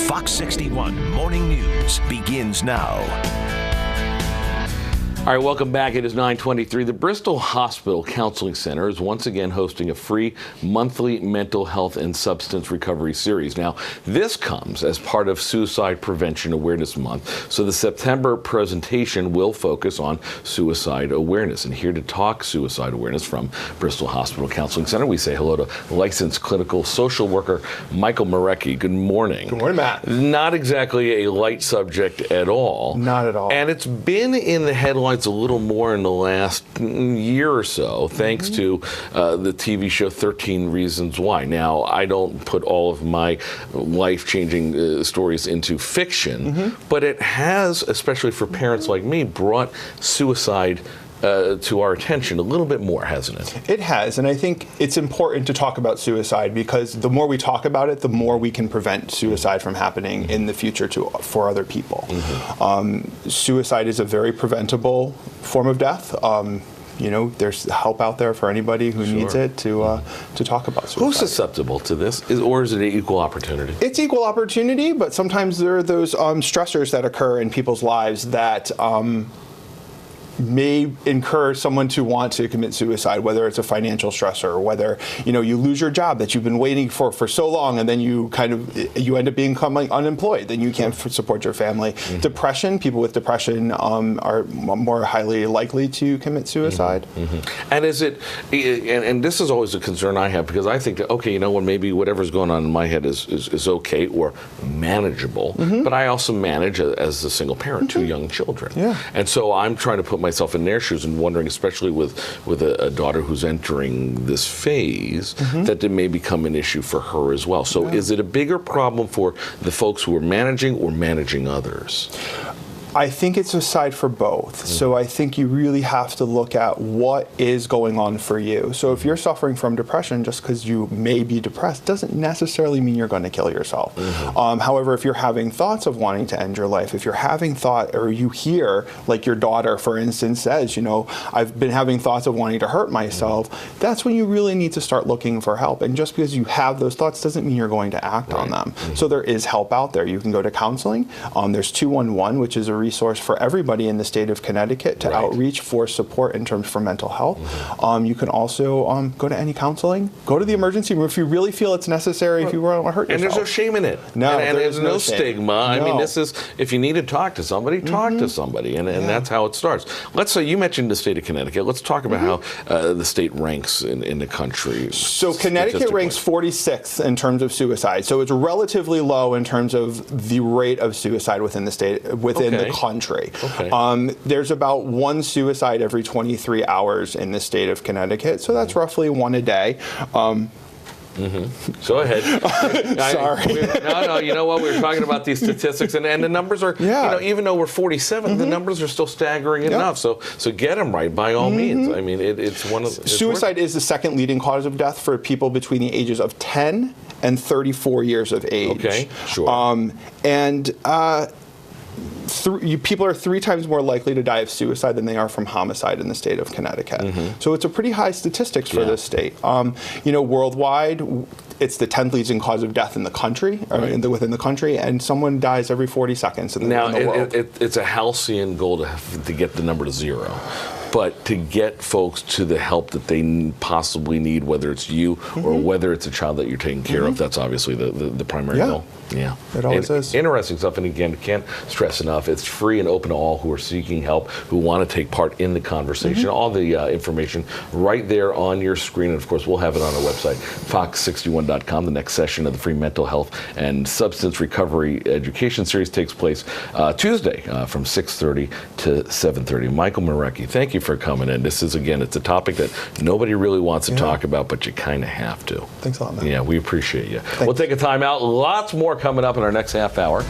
Fox 61 Morning News begins now. All right, welcome back. It is 9:23. The Bristol Hospital Counseling Center is once again hosting a free monthly mental health and substance recovery series. Now, this comes as part of Suicide Prevention Awareness Month. So the September presentation will focus on suicide awareness. And here to talk suicide awareness from Bristol Hospital Counseling Center, we say hello to licensed clinical social worker Michael Miarecki. Good morning. Good morning, Matt. Not exactly a light subject at all. Not at all. And it's been in the headlines a little more in the last year or so, thanks to the TV show 13 Reasons Why. Now, I don't put all of my life-changing stories into fiction, but it has, especially for parents like me, brought suicide to our attention a little bit more, hasn't it? It has, and I think it's important to talk about suicide because the more we talk about it, the more we can prevent suicide from happening in the future for other people. Suicide is a very preventable form of death. You know, there's help out there for anybody who needs it to talk about suicide. Who's susceptible to this, or is it an equal opportunity? It's equal opportunity, but sometimes there are those stressors that occur in people's lives that may encourage someone to want to commit suicide, whether it's a financial stressor or whether, you know, you lose your job that you've been waiting for so long and then you end up becoming unemployed, then you can't support your family. Depression, people with depression are more highly likely to commit suicide. And is it, and this is always a concern I have, because I think that, okay, you know what, maybe whatever's going on in my head is okay or manageable, but I also manage as a single parent, 2 young children. And so I'm trying to put myself in their shoes and wondering, especially with a daughter who's entering this phase, that it may become an issue for her as well. So is it a bigger problem for the folks who are managing others? I think it's a side for both. So I think you really have to look at what is going on for you. So if you're suffering from depression, just because you may be depressed doesn't necessarily mean you're going to kill yourself. However, if you're having thoughts of wanting to end your life, if you're having thought, or you hear, like your daughter, for instance, says, you know, I've been having thoughts of wanting to hurt myself, that's when you really need to start looking for help. And just because you have those thoughts doesn't mean you're going to act on them. So there is help out there. You can go to counseling. There's 211, which is a resource for everybody in the state of Connecticut to outreach for support in terms for mental health. You can also go to any counseling, go to the emergency room if you really feel it's necessary, if you want to hurt yourself. And there's no shame in it. No, and there's no stigma. I mean, this is, if you need to talk to somebody, talk to somebody, and that's how it starts. Let's say, you mentioned the state of Connecticut. Let's talk about how the state ranks in the country. So Connecticut ranks 46th in terms of suicide. So it's relatively low in terms of the rate of suicide within the state, within the country. There's about 1 suicide every 23 hours in the state of Connecticut, so that's roughly 1 a day. Go ahead. Sorry. No, you know what? We were talking about these statistics, and the numbers are, you know, even though we're 47, the numbers are still staggering enough. So get them right by all means. I mean, it's one of suicide is the second leading cause of death for people between the ages of 10 and 34 years of age. Okay, sure. People are 3 times more likely to die of suicide than they are from homicide in the state of Connecticut. So it's a pretty high statistics for this state. You know, worldwide, it's the 10th leading cause of death in the country, or within the country, and someone dies every 40 seconds in the world. It's a halcyon goal to get the number to 0. But to get folks to the help that they possibly need, whether it's you or whether it's a child that you're taking care of, that's obviously the primary goal. Yeah, it always is. Interesting stuff, and again, can't stress enough, it's free and open to all who are seeking help, who want to take part in the conversation. All the information right there on your screen, and of course we'll have it on our website, FOX61.com. The next session of the free mental health and substance recovery education series takes place Tuesday from 6:30 to 7:30. Michael Miarecki, thank you for coming in. This is, again, it's a topic that nobody really wants to talk about, but you kind of have to. Thanks a lot, man. Yeah, we appreciate you. We'll take a time out. Lots more coming up in our next half hour.